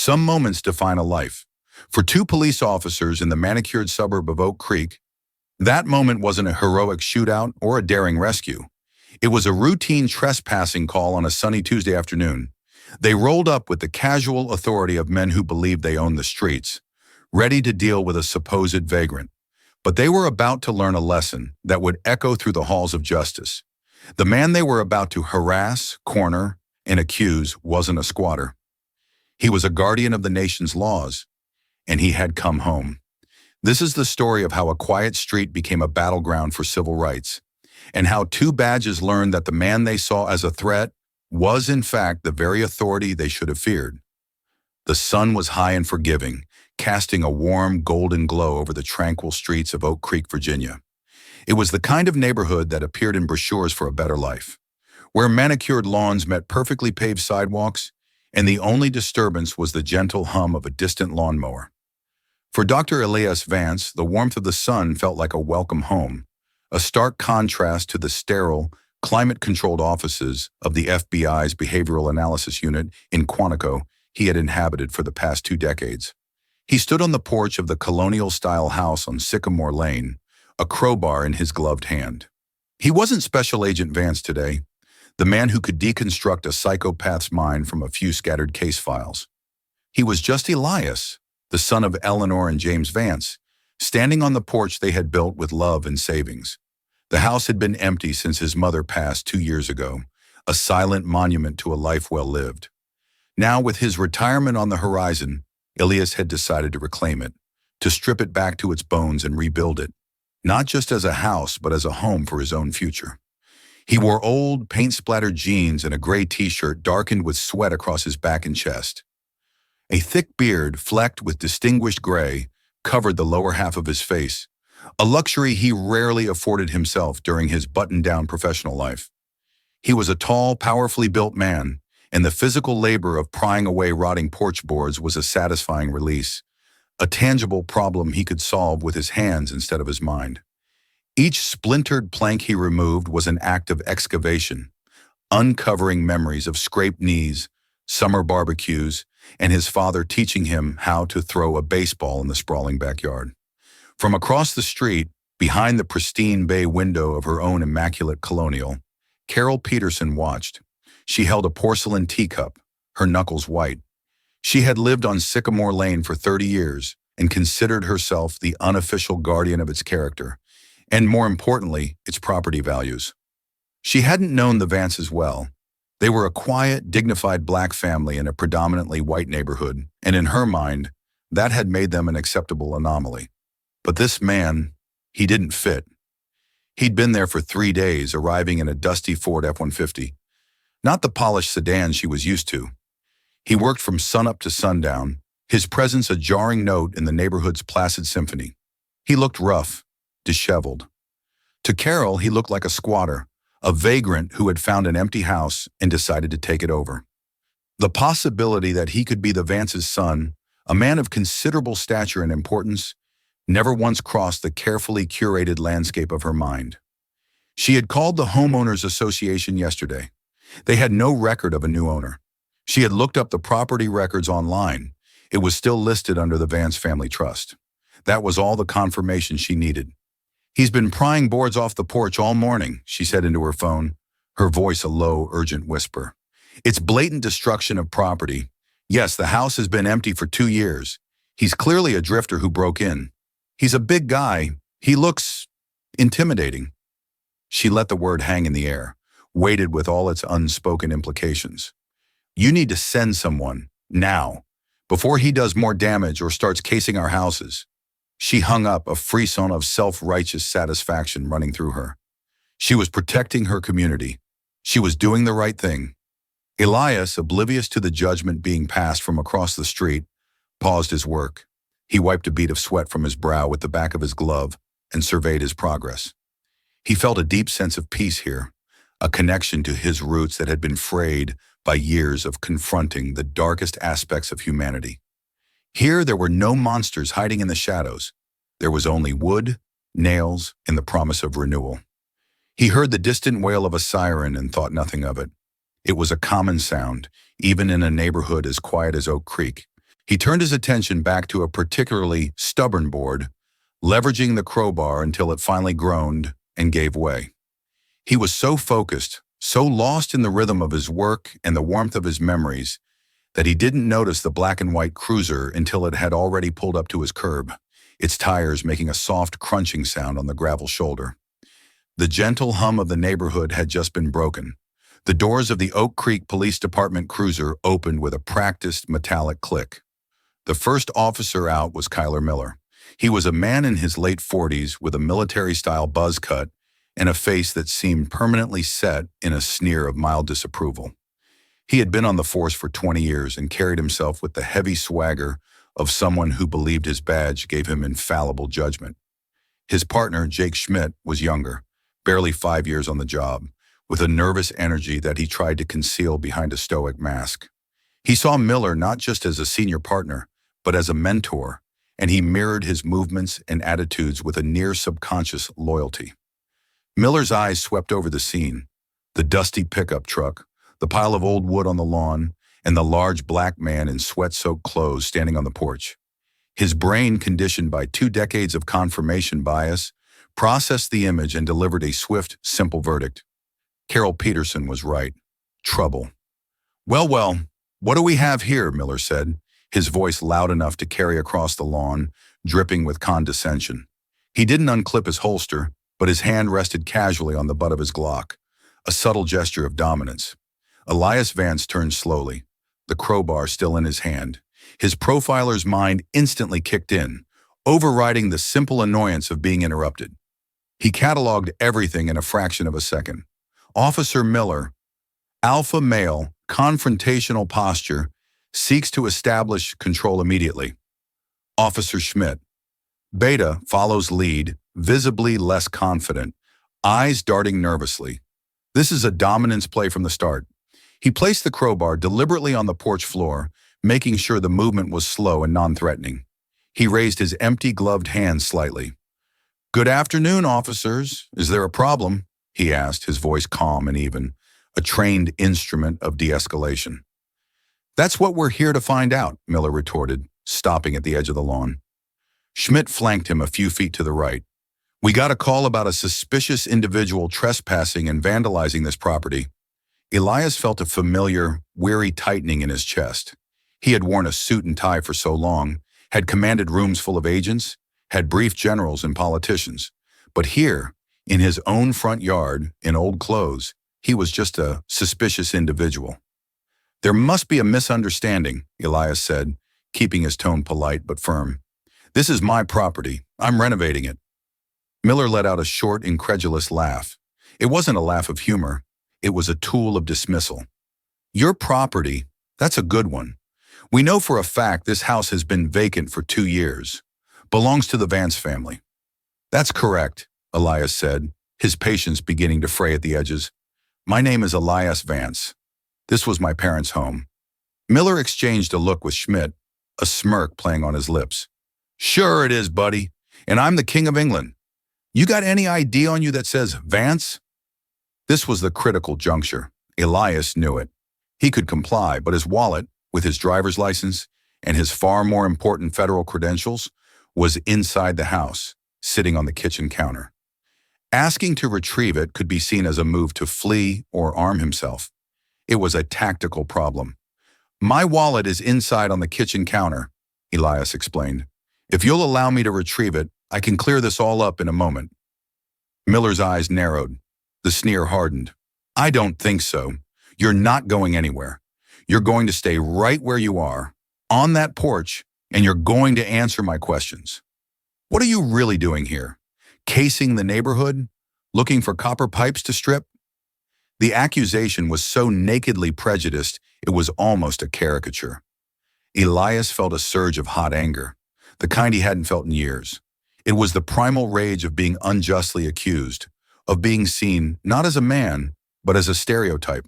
Some moments define a life. For two police officers in the manicured suburb of Oak Creek, that moment wasn't a heroic shootout or a daring rescue. It was a routine trespassing call on a sunny Tuesday afternoon. They rolled up with the casual authority of men who believed they owned the streets, ready to deal with a supposed vagrant. But they were about to learn a lesson that would echo through the halls of justice. The man they were about to harass, corner, and accuse wasn't a squatter. He was a guardian of the nation's laws, and he had come home. This is the story of how a quiet street became a battleground for civil rights, and how two badges learned that the man they saw as a threat was in fact the very authority they should have feared. The sun was high and forgiving, casting a warm golden glow over the tranquil streets of Oak Creek, Virginia. It was the kind of neighborhood that appeared in brochures for a better life, where manicured lawns met perfectly paved sidewalks, and the only disturbance was the gentle hum of a distant lawnmower. For Dr. Elias Vance, the warmth of the sun felt like a welcome home, a stark contrast to the sterile, climate-controlled offices of the FBI's Behavioral Analysis Unit in Quantico he had inhabited for the past 2 decades. He stood on the porch of the colonial-style house on Sycamore Lane, a crowbar in his gloved hand. He wasn't Special Agent Vance today, the man who could deconstruct a psychopath's mind from a few scattered case files. He was just Elias, the son of Eleanor and James Vance, standing on the porch they had built with love and savings. The house had been empty since his mother passed 2 years ago, a silent monument to a life well lived. Now, with his retirement on the horizon, Elias had decided to reclaim it, to strip it back to its bones and rebuild it, not just as a house, but as a home for his own future. He wore old, paint-splattered jeans and a gray t-shirt darkened with sweat across his back and chest. A thick beard, flecked with distinguished gray, covered the lower half of his face, a luxury he rarely afforded himself during his buttoned-down professional life. He was a tall, powerfully built man, and the physical labor of prying away rotting porch boards was a satisfying release, a tangible problem he could solve with his hands instead of his mind. Each splintered plank he removed was an act of excavation, uncovering memories of scraped knees, summer barbecues, and his father teaching him how to throw a baseball in the sprawling backyard. From across the street, behind the pristine bay window of her own immaculate colonial, Carol Peterson watched. She held a porcelain teacup, her knuckles white. She had lived on Sycamore Lane for 30 years and considered herself the unofficial guardian of its character, and more importantly, its property values. She hadn't known the Vances well. They were a quiet, dignified black family in a predominantly white neighborhood, and in her mind, that had made them an acceptable anomaly. But this man, he didn't fit. He'd been there for 3 days, arriving in a dusty Ford F-150, not the polished sedan she was used to. He worked from sunup to sundown, his presence a jarring note in the neighborhood's placid symphony. He looked rough, disheveled. To Carol, he looked like a squatter, a vagrant who had found an empty house and decided to take it over. The possibility that he could be the Vance's son, a man of considerable stature and importance, never once crossed the carefully curated landscape of her mind. She had called the Homeowners Association yesterday. They had no record of a new owner. She had looked up the property records online. It was still listed under the Vance Family Trust. That was all the confirmation she needed. "He's been prying boards off the porch all morning," she said into her phone, her voice a low, urgent whisper. "It's blatant destruction of property. Yes, the house has been empty for 2 years. He's clearly a drifter who broke in. He's a big guy. He looks intimidating." She let the word hang in the air, weighted with all its unspoken implications. "You need to send someone, now, before he does more damage or starts casing our houses." She hung up, a frisson of self-righteous satisfaction running through her. She was protecting her community. She was doing the right thing. Elias, oblivious to the judgment being passed from across the street, paused his work. He wiped a bead of sweat from his brow with the back of his glove and surveyed his progress. He felt a deep sense of peace here, a connection to his roots that had been frayed by years of confronting the darkest aspects of humanity. Here there were no monsters hiding in the shadows. There was only wood, nails, and the promise of renewal. He heard the distant wail of a siren and thought nothing of it. It was a common sound, even in a neighborhood as quiet as Oak Creek. He turned his attention back to a particularly stubborn board, leveraging the crowbar until it finally groaned and gave way. He was so focused, so lost in the rhythm of his work and the warmth of his memories, that he didn't notice the black and white cruiser until it had already pulled up to his curb, its tires making a soft crunching sound on the gravel shoulder. The gentle hum of the neighborhood had just been broken. The doors of the Oak Creek Police Department cruiser opened with a practiced metallic click. The first officer out was Kyler Miller. He was a man in his late 40s with a military-style buzz cut and a face that seemed permanently set in a sneer of mild disapproval. He had been on the force for 20 years and carried himself with the heavy swagger of someone who believed his badge gave him infallible judgment. His partner, Jake Schmidt, was younger, barely 5 years on the job, with a nervous energy that he tried to conceal behind a stoic mask. He saw Miller not just as a senior partner, but as a mentor, and he mirrored his movements and attitudes with a near-subconscious loyalty. Miller's eyes swept over the scene, the dusty pickup truck, the pile of old wood on the lawn, and the large black man in sweat-soaked clothes standing on the porch. His brain, conditioned by 2 decades of confirmation bias, processed the image and delivered a swift, simple verdict. Carol Peterson was right. Trouble. Well, what do we have here?" Miller said, his voice loud enough to carry across the lawn, dripping with condescension. He didn't unclip his holster, but his hand rested casually on the butt of his Glock, a subtle gesture of dominance. Elias Vance turned slowly, the crowbar still in his hand. His profiler's mind instantly kicked in, overriding the simple annoyance of being interrupted. He cataloged everything in a fraction of a second. Officer Miller, alpha male, confrontational posture, seeks to establish control immediately. Officer Schmidt, beta, follows lead, visibly less confident, eyes darting nervously. This is a dominance play from the start. He placed the crowbar deliberately on the porch floor, making sure the movement was slow and non-threatening. He raised his empty gloved hands slightly. "Good afternoon, officers. Is there a problem?" he asked, his voice calm and even, a trained instrument of de-escalation. "That's what we're here to find out," Miller retorted, stopping at the edge of the lawn. Schmidt flanked him a few feet to the right. "We got a call about a suspicious individual trespassing and vandalizing this property." Elias felt a familiar, weary tightening in his chest. He had worn a suit and tie for so long, had commanded rooms full of agents, had briefed generals and politicians. But here, in his own front yard, in old clothes, he was just a suspicious individual. "There must be a misunderstanding," Elias said, keeping his tone polite but firm. "This is my property. I'm renovating it." Miller let out a short, incredulous laugh. It wasn't a laugh of humor. It was a tool of dismissal. "Your property? That's a good one. We know for a fact this house has been vacant for 2 years. Belongs to the Vance family." "That's correct," Elias said, his patience beginning to fray at the edges. "My name is Elias Vance. This was my parents' home." Miller exchanged a look with Schmidt, a smirk playing on his lips. "Sure it is, buddy. And I'm the King of England. You got any ID on you that says Vance?" This was the critical juncture. Elias knew it. He could comply, but his wallet, with his driver's license and his far more important federal credentials, was inside the house, sitting on the kitchen counter. Asking to retrieve it could be seen as a move to flee or arm himself. It was a tactical problem. "My wallet is inside on the kitchen counter," Elias explained. "If you'll allow me to retrieve it, I can clear this all up in a moment." Miller's eyes narrowed. The sneer hardened. "I don't think so. You're not going anywhere. You're going to stay right where you are, on that porch, and you're going to answer my questions. What are you really doing here? Casing the neighborhood? Looking for copper pipes to strip?" The accusation was so nakedly prejudiced, it was almost a caricature. Elias felt a surge of hot anger, the kind he hadn't felt in years. It was the primal rage of being unjustly accused, of being seen not as a man, but as a stereotype.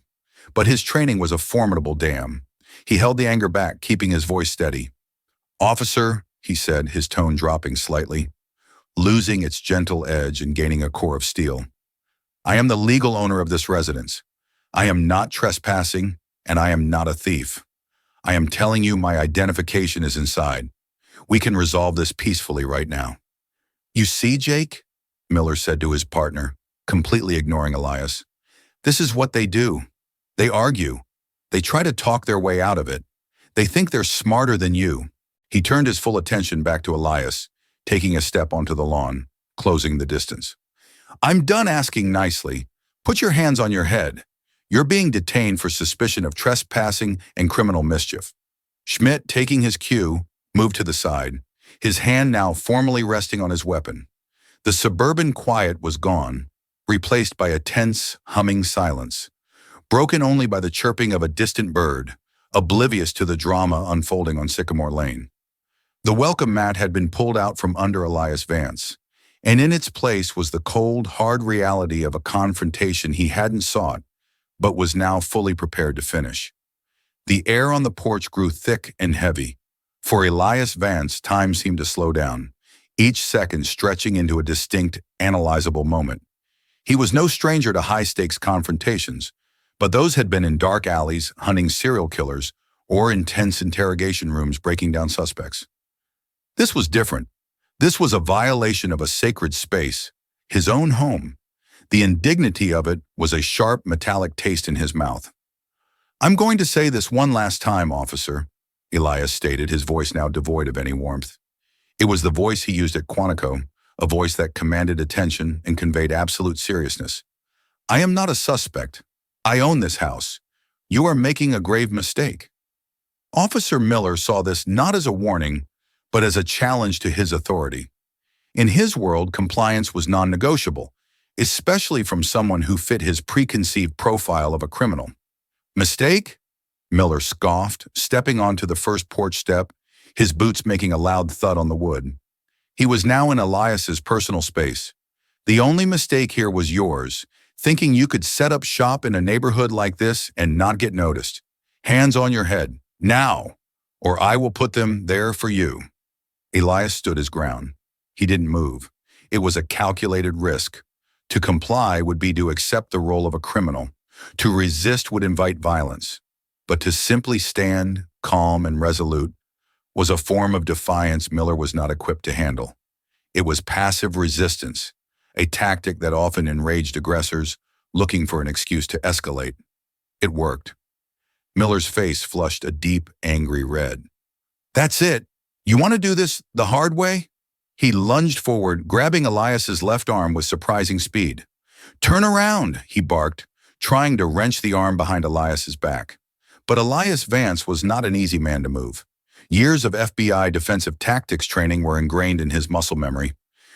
But his training was a formidable dam. He held the anger back, keeping his voice steady. "Officer," he said, his tone dropping slightly, losing its gentle edge and gaining a core of steel. "I am the legal owner of this residence. I am not trespassing, and I am not a thief. I am telling you my identification is inside. We can resolve this peacefully right now. You see, Jake? Miller said to his partner, completely ignoring Elias. This is what they do. They argue. They try to talk their way out of it. They think they're smarter than you. He turned his full attention back to Elias, taking a step onto the lawn, closing the distance. I'm done asking nicely. Put your hands on your head. You're being detained for suspicion of trespassing and criminal mischief. Schmidt, taking his cue, moved to the side, his hand now formally resting on his weapon. The suburban quiet was gone, replaced by a tense, humming silence, broken only by the chirping of a distant bird, oblivious to the drama unfolding on Sycamore Lane. The welcome mat had been pulled out from under Elias Vance, and in its place was the cold, hard reality of a confrontation he hadn't sought, but was now fully prepared to finish. The air on the porch grew thick and heavy. For Elias Vance, time seemed to slow down, each second stretching into a distinct, analyzable moment. He was no stranger to high-stakes confrontations, but those had been in dark alleys, hunting serial killers, or intense interrogation rooms breaking down suspects. This was different. This was a violation of a sacred space, his own home. The indignity of it was a sharp, metallic taste in his mouth. I'm going to say this one last time, officer, Elias stated, his voice now devoid of any warmth. It was the voice he used at Quantico, a voice that commanded attention and conveyed absolute seriousness. I am not a suspect. I own this house. You are making a grave mistake. Officer Miller saw this not as a warning, but as a challenge to his authority. In his world, compliance was non-negotiable, especially from someone who fit his preconceived profile of a criminal. Mistake? Miller scoffed, stepping onto the first porch step, his boots making a loud thud on the wood. He was now in Elias's personal space. The only mistake here was yours, thinking you could set up shop in a neighborhood like this and not get noticed. Hands on your head, now, or I will put them there for you. Elias stood his ground. He didn't move. It was a calculated risk. To comply would be to accept the role of a criminal. To resist would invite violence. But to simply stand, calm and resolute, was a form of defiance Miller was not equipped to handle. It was passive resistance, a tactic that often enraged aggressors, looking for an excuse to escalate. It worked. Miller's face flushed a deep, angry red. That's it. You want to do this the hard way? He lunged forward, grabbing Elias's left arm with surprising speed. Turn around, he barked, trying to wrench the arm behind Elias's back. But Elias Vance was not an easy man to move. Years of FBI defensive tactics training were ingrained in his muscle memory.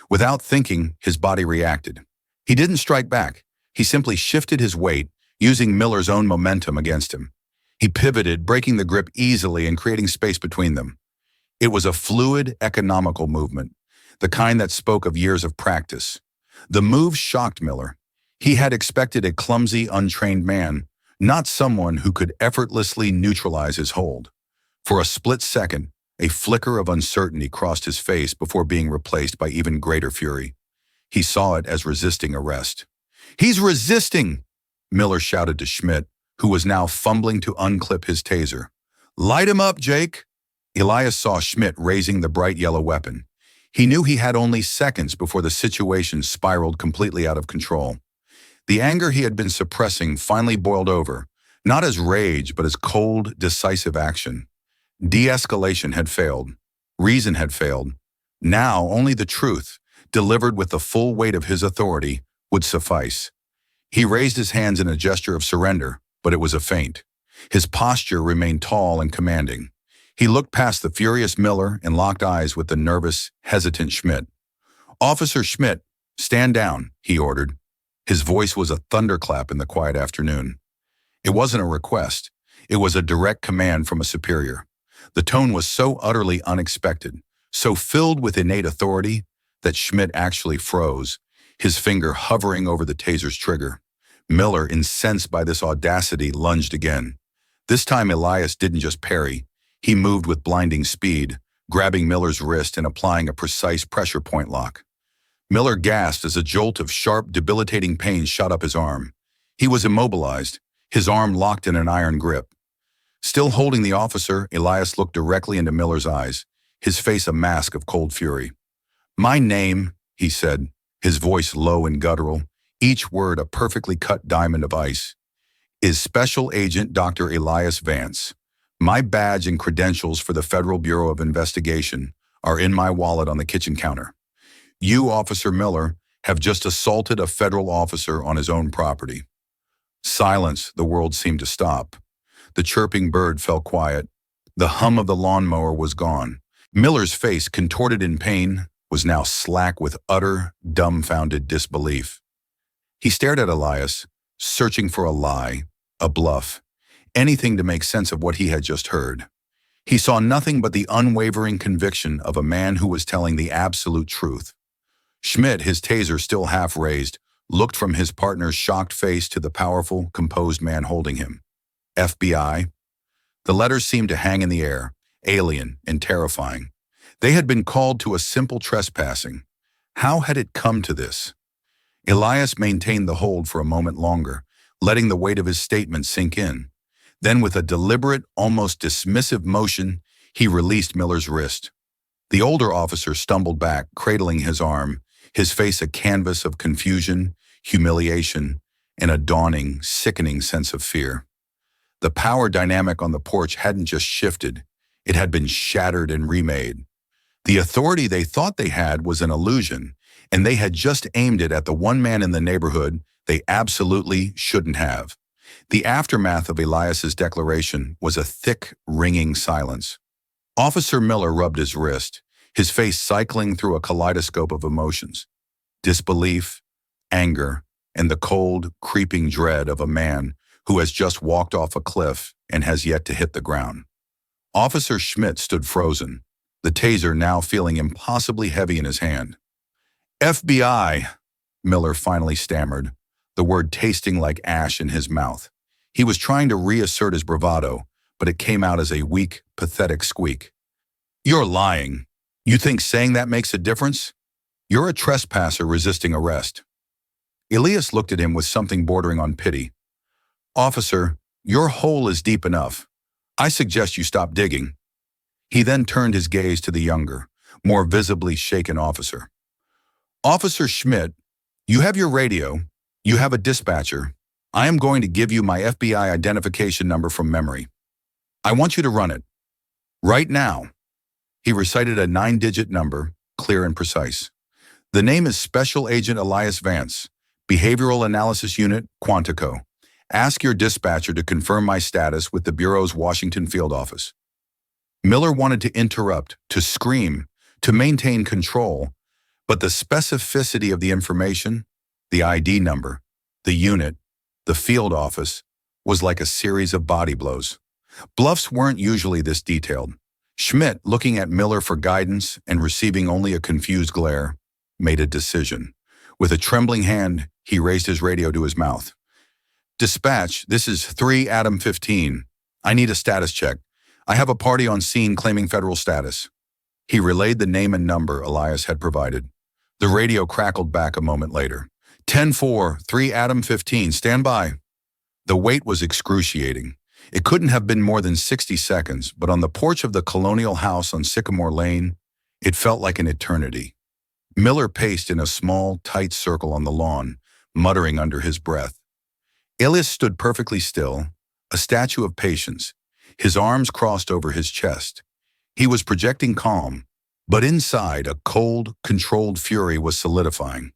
Without thinking, his body reacted. He didn't strike back. He simply shifted his weight, using Miller's own momentum against him. He pivoted, breaking the grip easily and creating space between them. It was a fluid, economical movement, the kind that spoke of years of practice. The move shocked Miller. He had expected a clumsy, untrained man, not someone who could effortlessly neutralize his hold. For a split second, a flicker of uncertainty crossed his face before being replaced by even greater fury. He saw it as resisting arrest. He's resisting! Miller shouted to Schmidt, who was now fumbling to unclip his taser. Light him up, Jake! Elias saw Schmidt raising the bright yellow weapon. He knew he had only seconds before the situation spiraled completely out of control. The anger he had been suppressing finally boiled over, not as rage, but as cold, decisive action. De-escalation had failed. Reason had failed. Now only the truth, delivered with the full weight of his authority, would suffice. He raised his hands in a gesture of surrender, but it was a feint. His posture remained tall and commanding. He looked past the furious Miller and locked eyes with the nervous, hesitant Schmidt. Officer Schmidt, stand down, he ordered. His voice was a thunderclap in the quiet afternoon. It wasn't a request. It was a direct command from a superior. The tone was so utterly unexpected, so filled with innate authority, that Schmidt actually froze, his finger hovering over the taser's trigger. Miller, incensed by this audacity, lunged again. This time Elias didn't just parry. He moved with blinding speed, grabbing Miller's wrist and applying a precise pressure point lock. Miller gasped as a jolt of sharp, debilitating pain shot up his arm. He was immobilized, his arm locked in an iron grip. Still holding the officer, Elias looked directly into Miller's eyes, his face a mask of cold fury. "My name," he said, his voice low and guttural, each word a perfectly cut diamond of ice, "is Special Agent Dr. Elias Vance. My badge and credentials for the Federal Bureau of Investigation are in my wallet on the kitchen counter. You, Officer Miller, have just assaulted a federal officer on his own property." Silence, the world seemed to stop. The chirping bird fell quiet. The hum of the lawnmower was gone. Miller's face, contorted in pain, was now slack with utter, dumbfounded disbelief. He stared at Elias, searching for a lie, a bluff, anything to make sense of what he had just heard. He saw nothing but the unwavering conviction of a man who was telling the absolute truth. Schmidt, his taser still half raised, looked from his partner's shocked face to the powerful, composed man holding him. FBI? The letters seemed to hang in the air, alien and terrifying. They had been called to a simple trespassing. How had it come to this? Elias maintained the hold for a moment longer, letting the weight of his statement sink in. Then, with a deliberate, almost dismissive motion, he released Miller's wrist. The older officer stumbled back, cradling his arm, his face a canvas of confusion, humiliation, and a dawning, sickening sense of fear. The power dynamic on the porch hadn't just shifted, it had been shattered and remade. The authority they thought they had was an illusion, and they had just aimed it at the one man in the neighborhood they absolutely shouldn't have. The aftermath of Elias's declaration was a thick, ringing silence. Officer Miller rubbed his wrist, his face cycling through a kaleidoscope of emotions. Disbelief, anger, and the cold, creeping dread of a man who has just walked off a cliff and has yet to hit the ground. Officer Schmidt stood frozen, the taser now feeling impossibly heavy in his hand. "FBI," Miller finally stammered, the word tasting like ash in his mouth. He was trying to reassert his bravado, but it came out as a weak, pathetic squeak. "You're lying. You think saying that makes a difference? You're a trespasser resisting arrest." Elias looked at him with something bordering on pity. "Officer, your hole is deep enough. I suggest you stop digging." He then turned his gaze to the younger, more visibly shaken officer. "Officer Schmidt, you have your radio, you have a dispatcher. I am going to give you my FBI identification number from memory. I want you to run it. Right now." He recited a 9-digit number, clear and precise. "The name is Special Agent Elias Vance, Behavioral Analysis Unit, Quantico. Ask your dispatcher to confirm my status with the Bureau's Washington field office." Miller wanted to interrupt, to scream, to maintain control, but the specificity of the information, the ID number, the unit, the field office, was like a series of body blows. Bluffs weren't usually this detailed. Schmidt, looking at Miller for guidance and receiving only a confused glare, made a decision. With a trembling hand, he raised his radio to his mouth. "Dispatch, this is 3 Adam 15. I need a status check. I have a party on scene claiming federal status." He relayed the name and number Elias had provided. The radio crackled back a moment later. 10-4, 3 Adam 15, stand by." The wait was excruciating. It couldn't have been more than 60 seconds, but on the porch of the colonial house on Sycamore Lane, it felt like an eternity. Miller paced in a small, tight circle on the lawn, muttering under his breath. Elias stood perfectly still, a statue of patience, his arms crossed over his chest. He was projecting calm, but inside a cold, controlled fury was solidifying.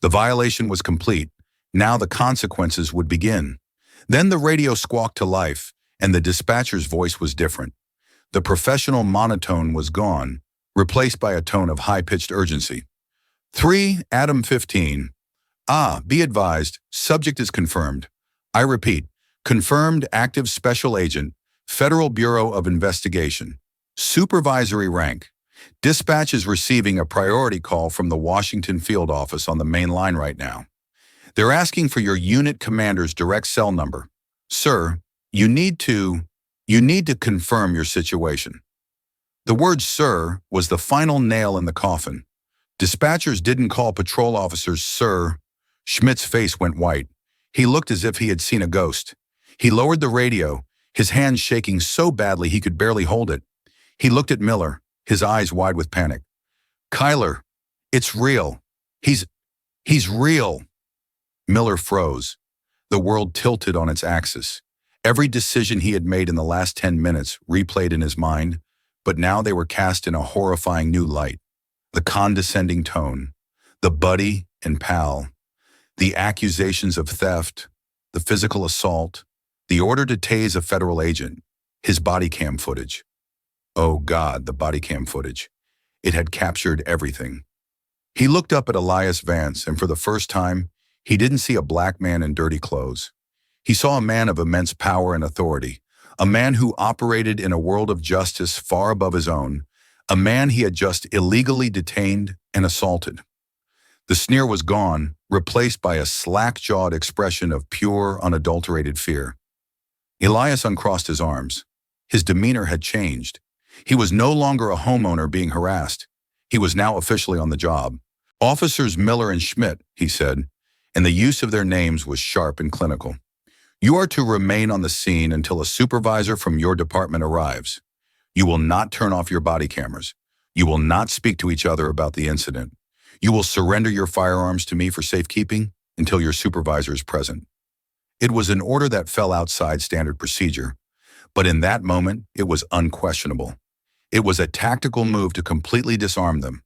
The violation was complete. Now the consequences would begin. Then the radio squawked to life, and the dispatcher's voice was different. The professional monotone was gone, replaced by a tone of high-pitched urgency. 3 Adam 15. Be advised, subject is confirmed. I repeat, confirmed active special agent, Federal Bureau of Investigation. Supervisory rank. Dispatch is receiving a priority call from the Washington field office on the main line right now. They're asking for your unit commander's direct cell number. Sir, you need to confirm your situation. The word sir was the final nail in the coffin. Dispatchers didn't call patrol officers sir. Schmidt's face went white. He looked as if he had seen a ghost. He lowered the radio, his hand shaking so badly he could barely hold it. He looked at Miller, his eyes wide with panic. "Kyler, it's real. He's real." Miller froze. The world tilted on its axis. Every decision he had made in the last 10 minutes replayed in his mind, but now they were cast in a horrifying new light. The condescending tone, the buddy and pal, the accusations of theft, the physical assault, the order to tase a federal agent, his body cam footage. Oh God, the body cam footage. It had captured everything. He looked up at Elias Vance, and for the first time, he didn't see a black man in dirty clothes. He saw a man of immense power and authority, a man who operated in a world of justice far above his own, a man he had just illegally detained and assaulted. The sneer was gone, replaced by a slack-jawed expression of pure, unadulterated fear. Elias uncrossed his arms. His demeanor had changed. He was no longer a homeowner being harassed. He was now officially on the job. "Officers Miller and Schmidt," he said, and the use of their names was sharp and clinical. "You are to remain on the scene until a supervisor from your department arrives. You will not turn off your body cameras. You will not speak to each other about the incident. You will surrender your firearms to me for safekeeping until your supervisor is present." It was an order that fell outside standard procedure, but in that moment, it was unquestionable. It was a tactical move to completely disarm them,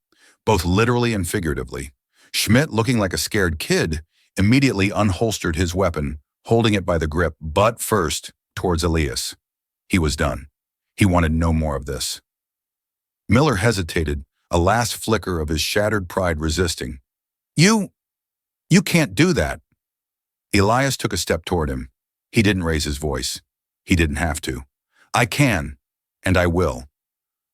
both literally and figuratively. Schmidt, looking like a scared kid, immediately unholstered his weapon, holding it by the grip, but first towards Elias. He was done. He wanted no more of this. Miller hesitated, a last flicker of his shattered pride resisting. You can't do that." Elias took a step toward him. He didn't raise his voice. He didn't have to. "I can, and I will.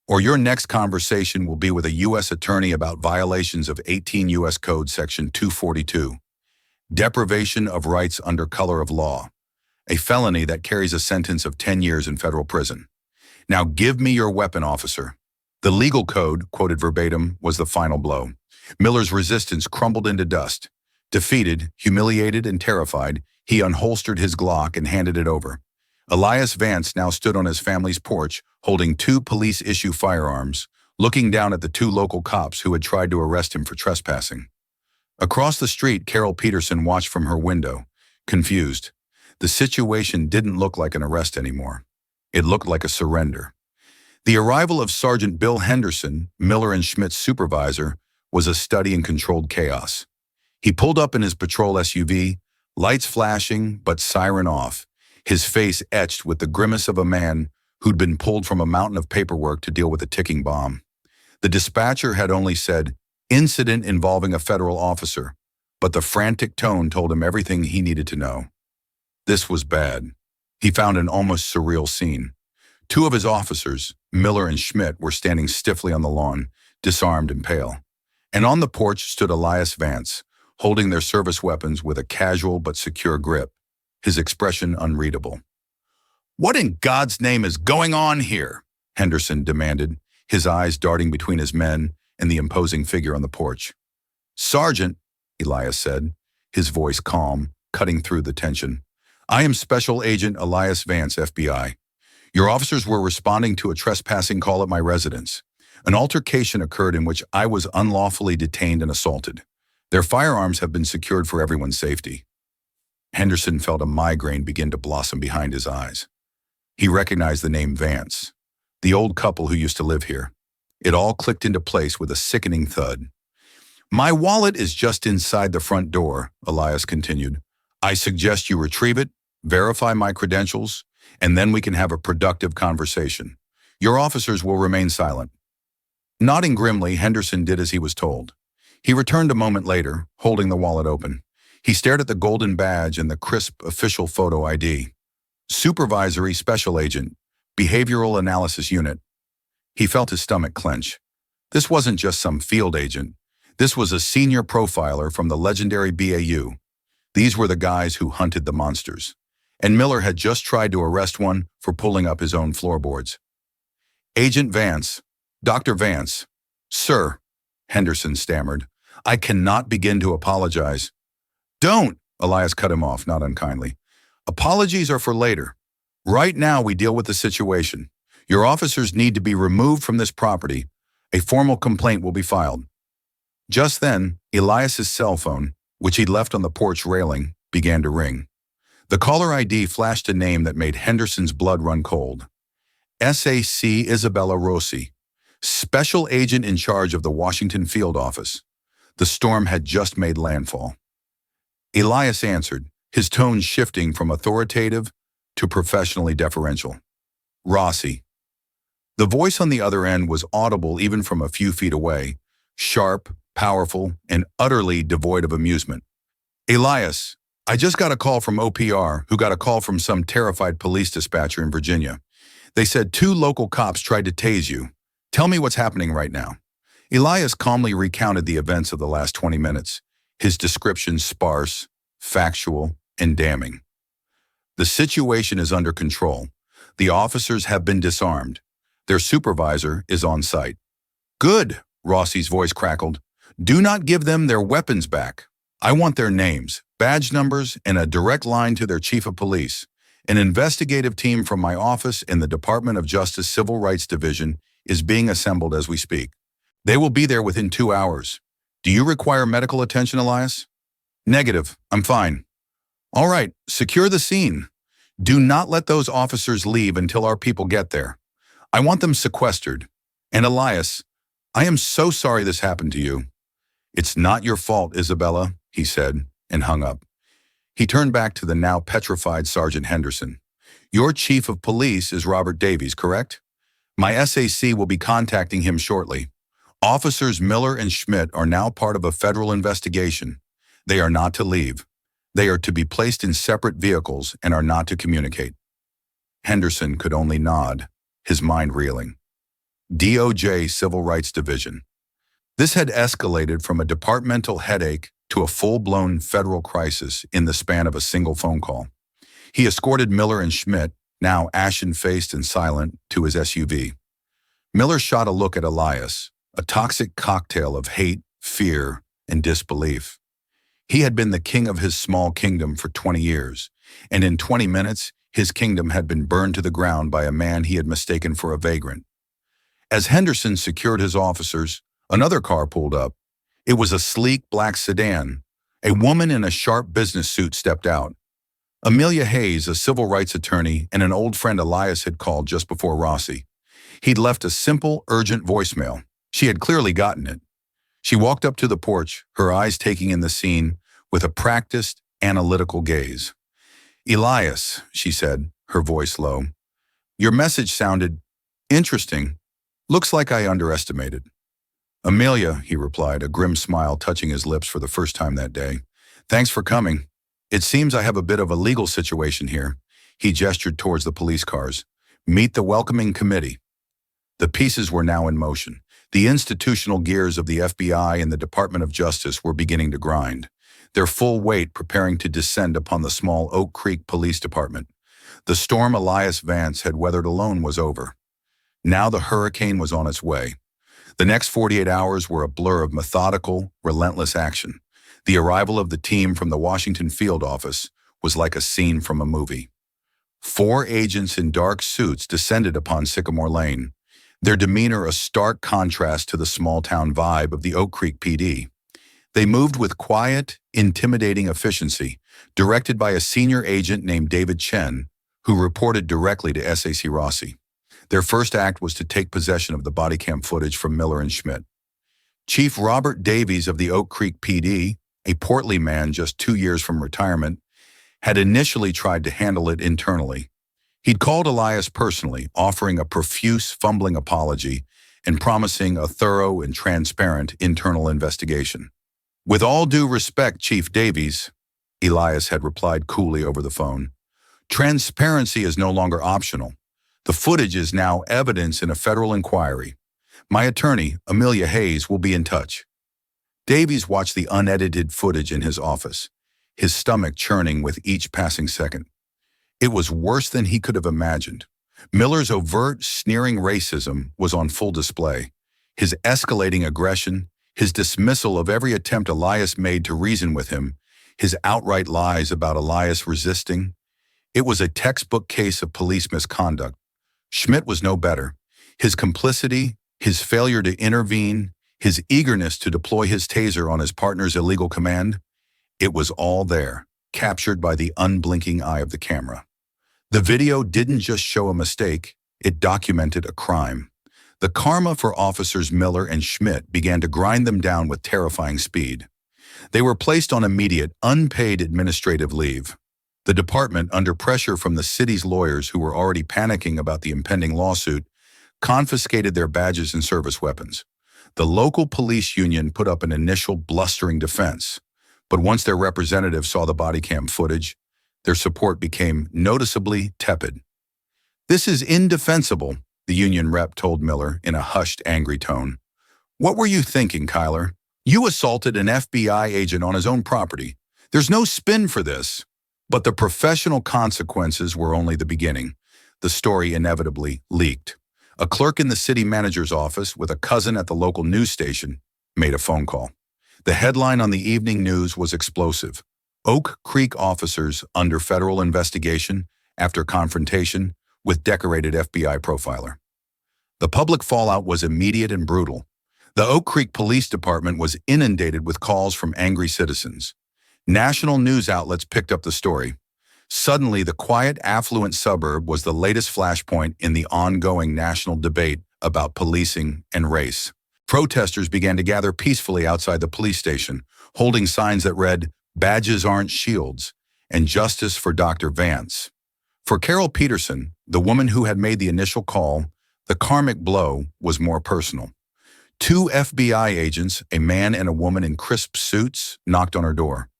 Or your next conversation will be with a U.S. attorney about violations of 18 U.S. Code Section 242, deprivation of rights under color of law, a felony that carries a sentence of 10 years in federal prison. Now give me your weapon, officer." The legal code, quoted verbatim, was the final blow. Miller's resistance crumbled into dust. Defeated, humiliated, and terrified, he unholstered his Glock and handed it over. Elias Vance now stood on his family's porch, holding 2 police-issue firearms, looking down at the 2 local cops who had tried to arrest him for trespassing. Across the street, Carol Peterson watched from her window, confused. The situation didn't look like an arrest anymore. It looked like a surrender. The arrival of Sergeant Bill Henderson, Miller and Schmidt's supervisor, was a study in controlled chaos. He pulled up in his patrol SUV, lights flashing but siren off, his face etched with the grimace of a man who'd been pulled from a mountain of paperwork to deal with a ticking bomb. The dispatcher had only said, "Incident involving a federal officer," but the frantic tone told him everything he needed to know. This was bad. He found an almost surreal scene. 2 of his officers, Miller and Schmidt, were standing stiffly on the lawn, disarmed and pale. And on the porch stood Elias Vance, holding their service weapons with a casual but secure grip, his expression unreadable. "What in God's name is going on here?" Henderson demanded, his eyes darting between his men and the imposing figure on the porch. "Sergeant," Elias said, his voice calm, cutting through the tension, "I am Special Agent Elias Vance, FBI. Your officers were responding to a trespassing call at my residence. An altercation occurred in which I was unlawfully detained and assaulted. Their firearms have been secured for everyone's safety." Henderson felt a migraine begin to blossom behind his eyes. He recognized the name Vance, the old couple who used to live here. It all clicked into place with a sickening thud. "My wallet is just inside the front door," Elias continued. "I suggest you retrieve it, verify my credentials, and then we can have a productive conversation. Your officers will remain silent." Nodding grimly, Henderson did as he was told. He returned a moment later, holding the wallet open. He stared at the golden badge and the crisp official photo ID. Supervisory Special Agent, Behavioral Analysis Unit. He felt his stomach clench. This wasn't just some field agent. This was a senior profiler from the legendary BAU. These were the guys who hunted the monsters. And Miller had just tried to arrest one for pulling up his own floorboards. "Agent Vance, Dr. Vance." "Sir," Henderson stammered, "I cannot begin to apologize." "Don't," Elias cut him off, not unkindly. "Apologies are for later. Right now, we deal with the situation. Your officers need to be removed from this property. A formal complaint will be filed. Just then, Elias's cell phone, which he'd left on the porch railing, began to ring. The caller ID flashed a name that made Henderson's blood run cold. SAC Isabella Rossi, special agent in charge of the Washington field office. The storm had just made landfall. Elias answered, his tone shifting from authoritative to professionally deferential. Rossi. The voice on the other end was audible even from a few feet away, sharp, powerful, and utterly devoid of amusement. Elias, I just got a call from OPR, who got a call from some terrified police dispatcher in Virginia. They said 2 local cops tried to tase you. Tell me what's happening right now. Elias calmly recounted the events of the last 20 minutes, his description sparse, factual, and damning. The situation is under control. The officers have been disarmed. Their supervisor is on site. Good, Rossi's voice crackled. Do not give them their weapons back. I want their names, badge numbers, and a direct line to their chief of police. An investigative team from my office in the Department of Justice Civil Rights Division is being assembled as we speak. They will be there within 2 hours. Do you require medical attention, Elias? Negative. I'm fine. All right, secure the scene. Do not let those officers leave until our people get there. I want them sequestered. And Elias, I am so sorry this happened to you. It's not your fault, Isabella, he said, and hung up. He turned back to the now petrified Sergeant Henderson. Your chief of police is Robert Davies, correct? My SAC will be contacting him shortly. Officers Miller and Schmidt are now part of a federal investigation. They are not to leave. They are to be placed in separate vehicles and are not to communicate. Henderson could only nod, his mind reeling. DOJ Civil Rights Division. This had escalated from a departmental headache to a full-blown federal crisis in the span of a single phone call. He escorted Miller and Schmidt, now ashen-faced and silent, to his SUV. Miller shot a look at Elias, a toxic cocktail of hate, fear, and disbelief. He had been the king of his small kingdom for 20 years, and in 20 minutes, his kingdom had been burned to the ground by a man he had mistaken for a vagrant. As Henderson secured his officers, another car pulled up. It was a sleek black sedan. A woman in a sharp business suit stepped out. Amelia Hayes, a civil rights attorney, and an old friend Elias had called just before Rossi. He'd left a simple, urgent voicemail. She had clearly gotten it. She walked up to the porch, her eyes taking in the scene with a practiced, analytical gaze. Elias, she said, her voice low. Your message sounded interesting. Looks like I underestimated. Amelia, he replied, a grim smile touching his lips for the first time that day. Thanks for coming. It seems I have a bit of a legal situation here. He gestured towards the police cars. Meet the welcoming committee. The pieces were now in motion. The institutional gears of the FBI and the Department of Justice were beginning to grind, their full weight preparing to descend upon the small Oak Creek Police Department. The storm Elias Vance had weathered alone was over. Now the hurricane was on its way. The next 48 hours were a blur of methodical, relentless action. The arrival of the team from the Washington field office was like a scene from a movie. 4 agents in dark suits descended upon Sycamore Lane, their demeanor a stark contrast to the small-town vibe of the Oak Creek PD. They moved with quiet, intimidating efficiency, directed by a senior agent named David Chen, who reported directly to SAC Rossi. Their first act was to take possession of the body cam footage from Miller and Schmidt. Chief Robert Davies of the Oak Creek PD, a portly man just 2 years from retirement, had initially tried to handle it internally. He'd called Elias personally, offering a profuse, fumbling apology and promising a thorough and transparent internal investigation. With all due respect, Chief Davies, Elias had replied coolly over the phone, transparency is no longer optional. The footage is now evidence in a federal inquiry. My attorney, Amelia Hayes, will be in touch. Davies watched the unedited footage in his office, his stomach churning with each passing second. It was worse than he could have imagined. Miller's overt, sneering racism was on full display. His escalating aggression, his dismissal of every attempt Elias made to reason with him, his outright lies about Elias resisting. It was a textbook case of police misconduct. Schmidt was no better. His complicity, his failure to intervene, his eagerness to deploy his taser on his partner's illegal command, it was all there, captured by the unblinking eye of the camera. The video didn't just show a mistake, it documented a crime. The karma for officers Miller and Schmidt began to grind them down with terrifying speed. They were placed on immediate, unpaid administrative leave. The department, under pressure from the city's lawyers who were already panicking about the impending lawsuit, confiscated their badges and service weapons. The local police union put up an initial blustering defense, but once their representatives saw the body cam footage, their support became noticeably tepid. "This is indefensible," the union rep told Miller in a hushed, angry tone. "What were you thinking, Kyler? You assaulted an FBI agent on his own property. There's no spin for this." But the professional consequences were only the beginning. The story inevitably leaked. A clerk in the city manager's office with a cousin at the local news station made a phone call. The headline on the evening news was explosive. Oak Creek officers under federal investigation after confrontation with decorated FBI profiler. The public fallout was immediate and brutal. The Oak Creek Police Department was inundated with calls from angry citizens. National news outlets picked up the story. Suddenly, the quiet, affluent suburb was the latest flashpoint in the ongoing national debate about policing and race. Protesters began to gather peacefully outside the police station, holding signs that read, "Badges aren't shields," and "Justice for Dr. Vance." For Carol Peterson, the woman who had made the initial call, the karmic blow was more personal. Two FBI agents, a man and a woman in crisp suits, knocked on her door.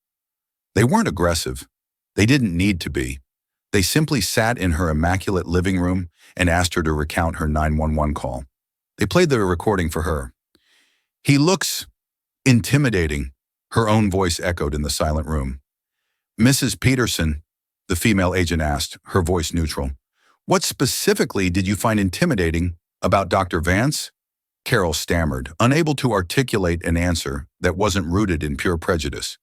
They weren't aggressive. They didn't need to be. They simply sat in her immaculate living room and asked her to recount her 911 call. They played the recording for her. "He looks intimidating," her own voice echoed in the silent room. "Mrs. Peterson," the female agent asked, her voice neutral, "what specifically did you find intimidating about Dr. Vance?" Carol stammered, unable to articulate an answer that wasn't rooted in pure prejudice.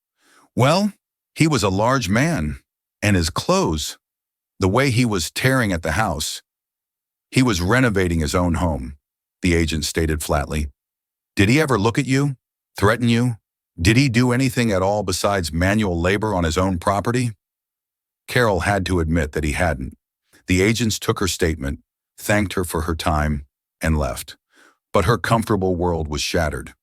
"Well, he was a large man, and his clothes, the way he was tearing at the house. He was renovating his own home," the agent stated flatly. "Did he ever look at you? Threaten you? Did he do anything at all besides manual labor on his own property?" Carol had to admit that he hadn't. The agents took her statement, thanked her for her time, and left. But her comfortable world was shattered.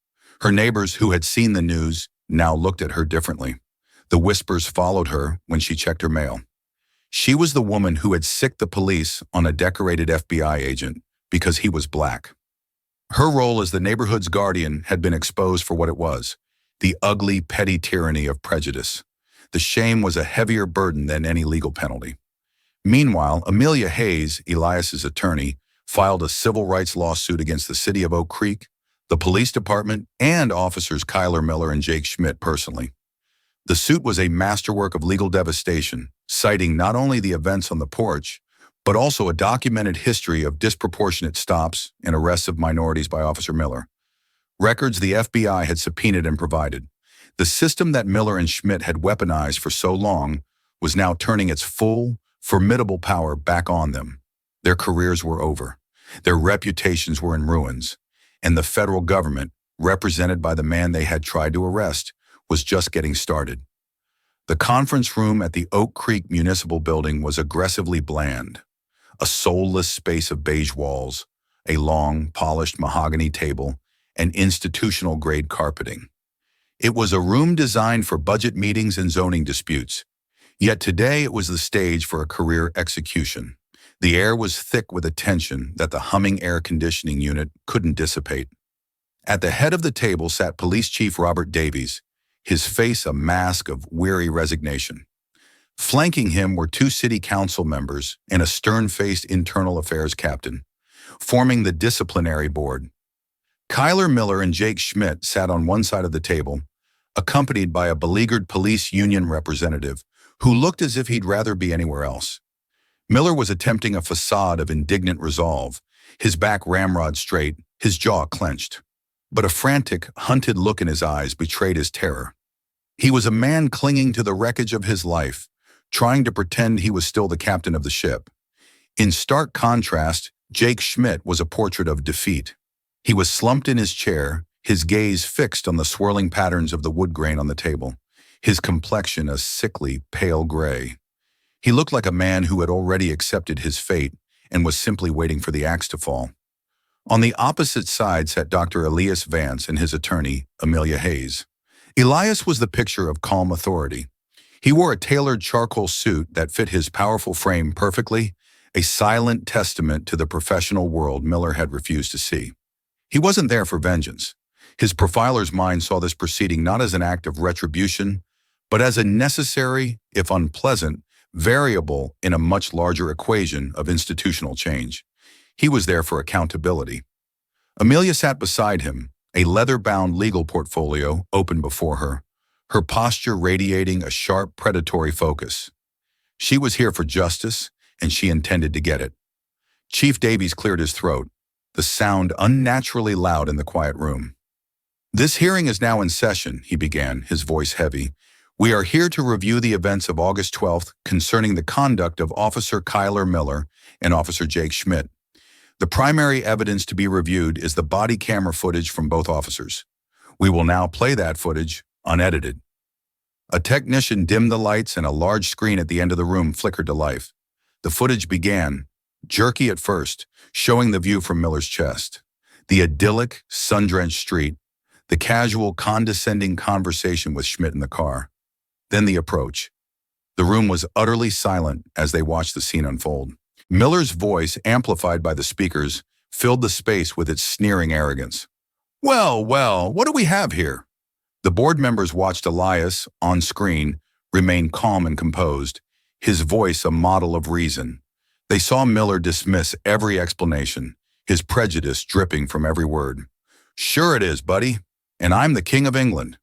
Her neighbors who had seen the news now looked at her differently. The whispers followed her when she checked her mail. She was the woman who had sicked the police on a decorated FBI agent because he was black. Her role as the neighborhood's guardian had been exposed for what it was, the ugly, petty tyranny of prejudice. The shame was a heavier burden than any legal penalty. Meanwhile, Amelia Hayes, Elias's attorney, filed a civil rights lawsuit against the city of Oak Creek, the police department, and officers Kyler Miller and Jake Schmidt personally. The suit was a masterwork of legal devastation, citing not only the events on the porch, but also a documented history of disproportionate stops and arrests of minorities by Officer Miller. Records the FBI had subpoenaed and provided. The system that Miller and Schmidt had weaponized for so long was now turning its full, formidable power back on them. Their careers were over. Their reputations were in ruins. And the federal government, represented by the man they had tried to arrest, was just getting started. The conference room at the Oak Creek Municipal Building was aggressively bland. A soulless space of beige walls, a long, polished mahogany table, and institutional-grade carpeting. It was a room designed for budget meetings and zoning disputes. Yet today it was the stage for a career execution. The air was thick with a tension that the humming air conditioning unit couldn't dissipate. At the head of the table sat Police Chief Robert Davies, his face a mask of weary resignation. Flanking him were two city council members and a stern-faced internal affairs captain, forming the disciplinary board. Kyler Miller and Jake Schmidt sat on one side of the table, accompanied by a beleaguered police union representative who looked as if he'd rather be anywhere else. Miller was attempting a facade of indignant resolve, his back ramrod straight, his jaw clenched. But a frantic, hunted look in his eyes betrayed his terror. He was a man clinging to the wreckage of his life, trying to pretend he was still the captain of the ship. In stark contrast, Jake Schmidt was a portrait of defeat. He was slumped in his chair, his gaze fixed on the swirling patterns of the wood grain on the table, his complexion a sickly, pale gray. He looked like a man who had already accepted his fate and was simply waiting for the axe to fall. On the opposite side sat Dr. Elias Vance and his attorney, Amelia Hayes. Elias was the picture of calm authority. He wore a tailored charcoal suit that fit his powerful frame perfectly, a silent testament to the professional world Miller had refused to see. He wasn't there for vengeance. His profiler's mind saw this proceeding not as an act of retribution, but as a necessary, if unpleasant, variable in a much larger equation of institutional change. He was there for accountability. Amelia sat beside him, a leather-bound legal portfolio open before her posture radiating a sharp predatory focus. She was here for justice, and she intended to get it. Chief Davies cleared his throat, the sound unnaturally loud in the quiet room. "This hearing is now in session," he began, his voice heavy. "We are here to review the events of August 12th concerning the conduct of Officer Kyler Miller and Officer Jake Schmidt. The primary evidence to be reviewed is the body camera footage from both officers. We will now play that footage, unedited." A technician dimmed the lights and a large screen at the end of the room flickered to life. The footage began, jerky at first, showing the view from Miller's chest. The idyllic, sun-drenched street, the casual, condescending conversation with Schmidt in the car. Then the approach. The room was utterly silent as they watched the scene unfold. Miller's voice, amplified by the speakers, filled the space with its sneering arrogance. "Well, what do we have here?" The board members watched Elias, on screen, remain calm and composed, his voice a model of reason. They saw Miller dismiss every explanation, his prejudice dripping from every word. "Sure it is, buddy, and I'm the King of England."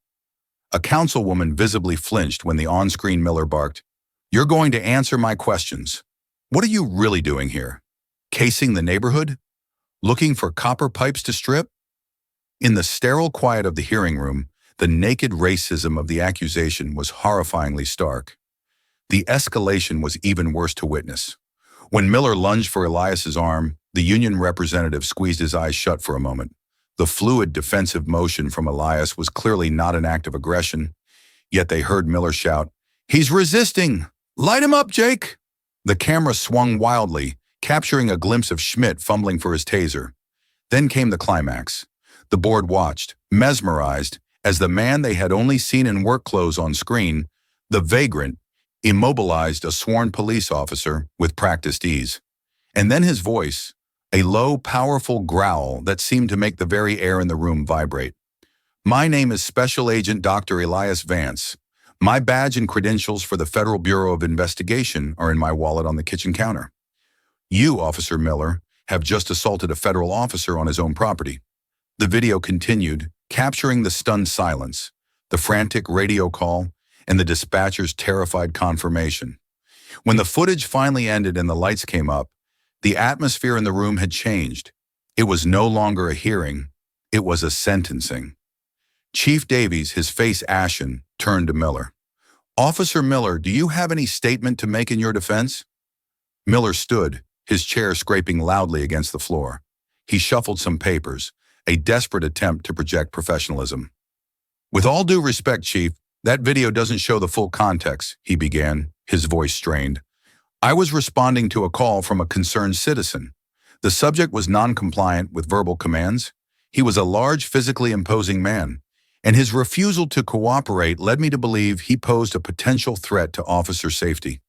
A councilwoman visibly flinched when the on-screen Miller barked, "You're going to answer my questions. What are you really doing here? Casing the neighborhood? Looking for copper pipes to strip?" In the sterile quiet of the hearing room, the naked racism of the accusation was horrifyingly stark. The escalation was even worse to witness. When Miller lunged for Elias's arm, the union representative squeezed his eyes shut for a moment. The fluid defensive motion from Elias was clearly not an act of aggression, yet they heard Miller shout, "He's resisting! Light him up, Jake!" The camera swung wildly, capturing a glimpse of Schmidt fumbling for his taser. Then came the climax. The board watched, mesmerized, as the man they had only seen in work clothes on screen, the vagrant, immobilized a sworn police officer with practiced ease. And then his voice, a low, powerful growl that seemed to make the very air in the room vibrate. "My name is Special Agent Dr. Elias Vance. My badge and credentials for the Federal Bureau of Investigation are in my wallet on the kitchen counter. You, Officer Miller, have just assaulted a federal officer on his own property." The video continued, capturing the stunned silence, the frantic radio call, and the dispatcher's terrified confirmation. When the footage finally ended and the lights came up, the atmosphere in the room had changed. It was no longer a hearing, it was a sentencing. Chief Davies, his face ashen, turned to Miller. "Officer Miller, do you have any statement to make in your defense?" Miller stood, his chair scraping loudly against the floor. He shuffled some papers, a desperate attempt to project professionalism. "With all due respect, Chief, that video doesn't show the full context," he began, his voice strained. "I was responding to a call from a concerned citizen. The subject was non-compliant with verbal commands. He was a large, physically imposing man, and his refusal to cooperate led me to believe he posed a potential threat to officer safety.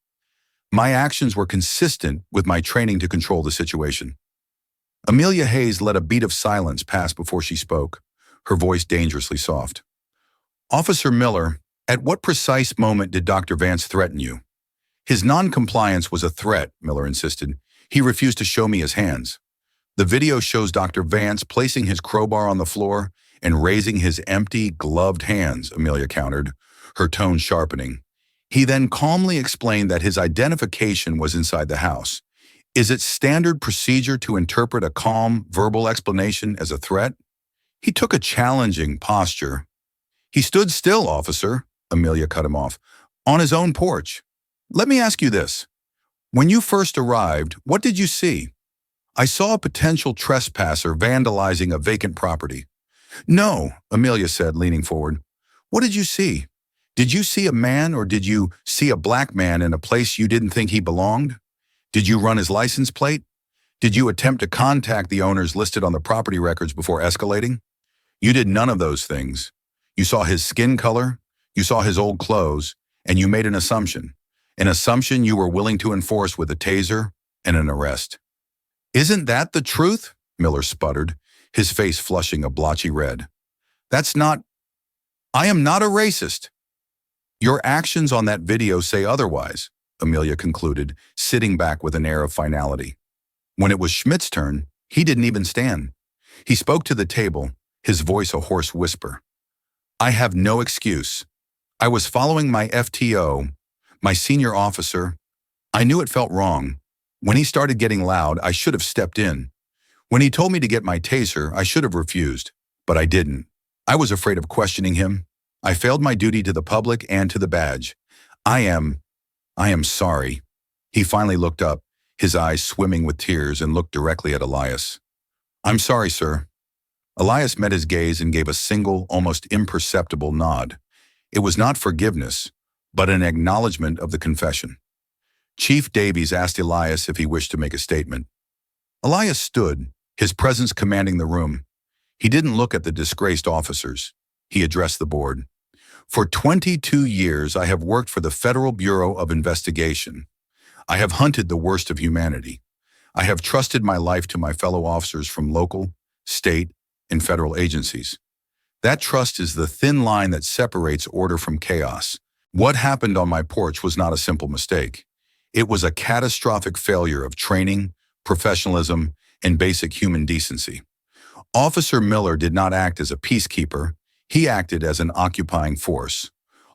My actions were consistent with my training to control the situation." Amelia Hayes let a beat of silence pass before she spoke, her voice dangerously soft. "Officer Miller, at what precise moment did Dr. Vance threaten you?" "His non-compliance was a threat," Miller insisted. "He refused to show me his hands." The video shows Dr. Vance placing his crowbar on the floor and raising his empty, gloved hands, Amelia countered, her tone sharpening. He then calmly explained that his identification was inside the house. "Is it standard procedure to interpret a calm, verbal explanation as a threat?" He took a challenging posture. "He stood still, officer," Amelia cut him off, "on his own porch. Let me ask you this. When you first arrived, what did you see? I saw a potential trespasser vandalizing a vacant property. No, Amelia said, leaning forward. What did you see? Did you see a man or did you see a black man in a place you didn't think he belonged? Did you run his license plate? Did you attempt to contact the owners listed on the property records before escalating? You did none of those things. You saw his skin color, you saw his old clothes, and you made an assumption. An assumption you were willing to enforce with a taser and an arrest. Isn't that the truth? Miller sputtered, his face flushing a blotchy red. I am not a racist. Your actions on that video say otherwise, Amelia concluded, sitting back with an air of finality. When it was Schmidt's turn, he didn't even stand. He spoke to the table, his voice a hoarse whisper. I have no excuse. I was following my FTO, my senior officer. I knew it felt wrong. When he started getting loud, I should have stepped in. When he told me to get my taser, I should have refused, but I didn't. I was afraid of questioning him. I failed my duty to the public and to the badge. I am sorry. He finally looked up, his eyes swimming with tears, and looked directly at Elias. I'm sorry, sir. Elias met his gaze and gave a single, almost imperceptible nod. It was not forgiveness, but an acknowledgement of the confession. Chief Davies asked Elias if he wished to make a statement. Elias stood, his presence commanding the room. He didn't look at the disgraced officers. He addressed the board. For 22 years, I have worked for the Federal Bureau of Investigation. I have hunted the worst of humanity. I have trusted my life to my fellow officers from local, state, and federal agencies. That trust is the thin line that separates order from chaos. What happened on my porch was not a simple mistake. It was a catastrophic failure of training, professionalism, and basic human decency. Officer Miller did not act as a peacekeeper. He acted as an occupying force.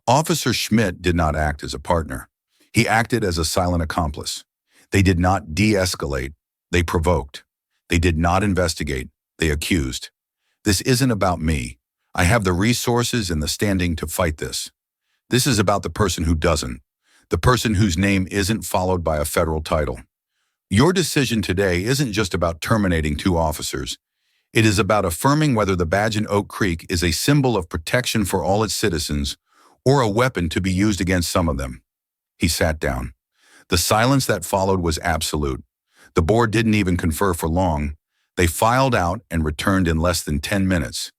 Officer Schmidt did not act as a partner. He acted as a silent accomplice. They did not de-escalate. They provoked. They did not investigate. They accused. This isn't about me. I have the resources and the standing to fight this. This is about the person who doesn't. The person whose name isn't followed by a federal title. Your decision today isn't just about terminating 2 officers. It is about affirming whether the badge in Oak Creek is a symbol of protection for all its citizens or a weapon to be used against some of them. He sat down. The silence that followed was absolute. The board didn't even confer for long. They filed out and returned in less than 10 minutes.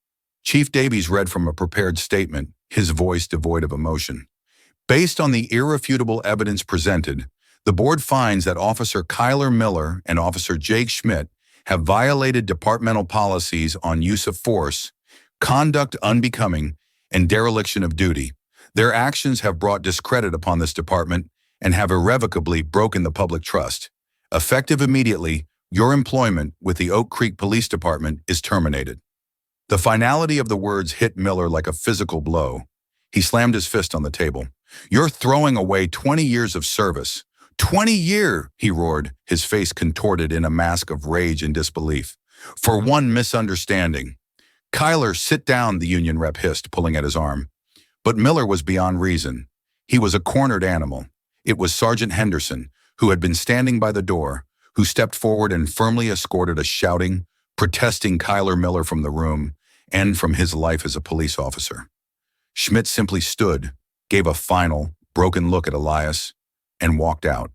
Chief Davies read from a prepared statement, his voice devoid of emotion. Based on the irrefutable evidence presented, the board finds that Officer Kyler Miller and Officer Jake Schmidt have violated departmental policies on use of force, conduct unbecoming, and dereliction of duty. Their actions have brought discredit upon this department and have irrevocably broken the public trust. Effective immediately, your employment with the Oak Creek Police Department is terminated. The finality of the words hit Miller like a physical blow. He slammed his fist on the table. You're throwing away 20 years of service. 20 years, he roared, his face contorted in a mask of rage and disbelief. For one misunderstanding. Kyler, sit down, the union rep hissed, pulling at his arm. But Miller was beyond reason. He was a cornered animal. It was Sergeant Henderson, who had been standing by the door, who stepped forward and firmly escorted a shouting, protesting Kyler Miller from the room and from his life as a police officer. Schmidt simply stood, gave a final, broken look at Elias, and walked out,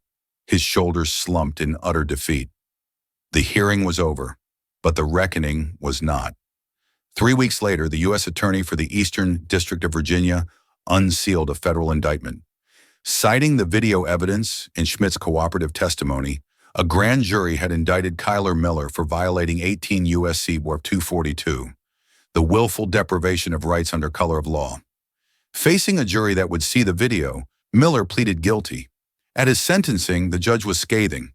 his shoulders slumped in utter defeat. The hearing was over, but the reckoning was not. 3 weeks later, the U.S. Attorney for the Eastern District of Virginia unsealed a federal indictment. Citing the video evidence and Schmidt's cooperative testimony, a grand jury had indicted Kyler Miller for violating 18 U.S.C. Warp 242, the willful deprivation of rights under color of law. Facing a jury that would see the video, Miller pleaded guilty. At his sentencing, the judge was scathing.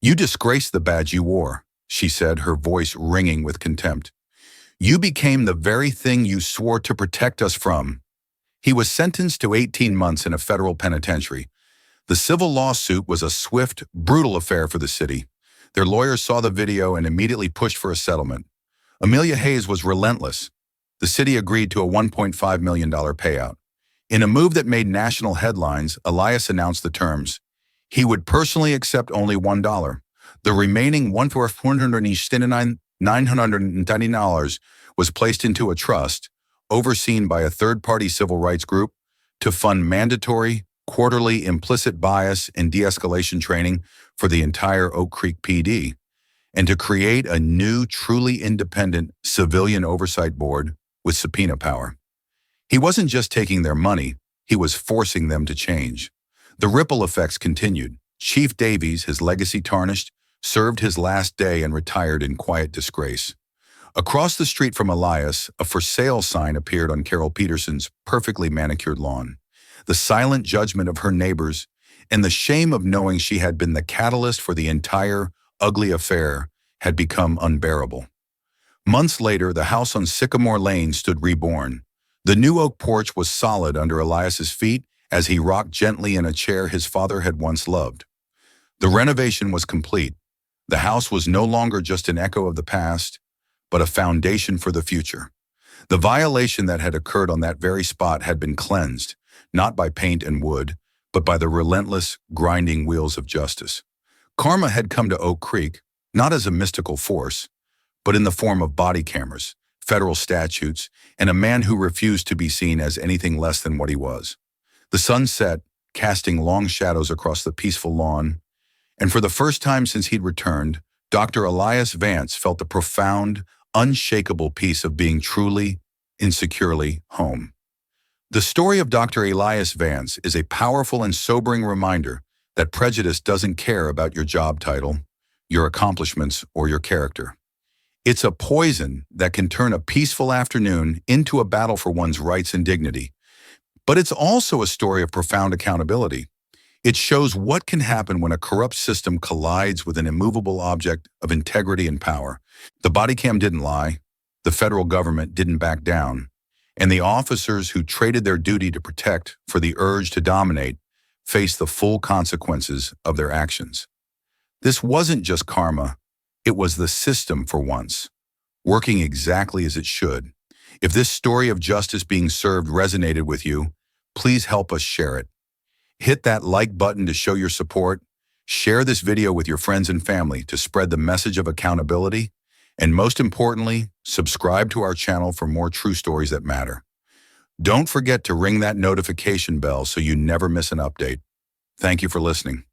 You disgraced the badge you wore, she said, her voice ringing with contempt. You became the very thing you swore to protect us from. He was sentenced to 18 months in a federal penitentiary. The civil lawsuit was a swift, brutal affair for the city. Their lawyers saw the video and immediately pushed for a settlement. Amelia Hayes was relentless. The city agreed to a $1.5 million payout. In a move that made national headlines, Elias announced the terms. He would personally accept only $1. The remaining $1,499 was placed into a trust, overseen by a third-party civil rights group, to fund mandatory, quarterly implicit bias and de-escalation training for the entire Oak Creek PD, and to create a new, truly independent civilian oversight board with subpoena power. He wasn't just taking their money, he was forcing them to change. The ripple effects continued. Chief Davies, his legacy tarnished, served his last day and retired in quiet disgrace. Across the street from Elias, a for sale sign appeared on Carol Peterson's perfectly manicured lawn. The silent judgment of her neighbors and the shame of knowing she had been the catalyst for the entire ugly affair had become unbearable. Months later, the house on Sycamore Lane stood reborn. The new oak porch was solid under Elias's feet as he rocked gently in a chair his father had once loved. The renovation was complete. The house was no longer just an echo of the past, but a foundation for the future. The violation that had occurred on that very spot had been cleansed, not by paint and wood, but by the relentless, grinding wheels of justice. Karma had come to Oak Creek, not as a mystical force, but in the form of body cameras, federal statutes, and a man who refused to be seen as anything less than what he was. The sun set, casting long shadows across the peaceful lawn, and for the first time since he'd returned, Dr. Elias Vance felt the profound, unshakable peace of being truly, insecurely home. The story of Dr. Elias Vance is a powerful and sobering reminder that prejudice doesn't care about your job title, your accomplishments, or your character. It's a poison that can turn a peaceful afternoon into a battle for one's rights and dignity. But it's also a story of profound accountability. It shows what can happen when a corrupt system collides with an immovable object of integrity and power. The body cam didn't lie, the federal government didn't back down, and the officers who traded their duty to protect for the urge to dominate faced the full consequences of their actions. This wasn't just karma, it was the system for once, working exactly as it should. If this story of justice being served resonated with you, please help us share it. Hit that like button to show your support, share this video with your friends and family to spread the message of accountability, and most importantly, subscribe to our channel for more true stories that matter. Don't forget to ring that notification bell so you never miss an update. Thank you for listening.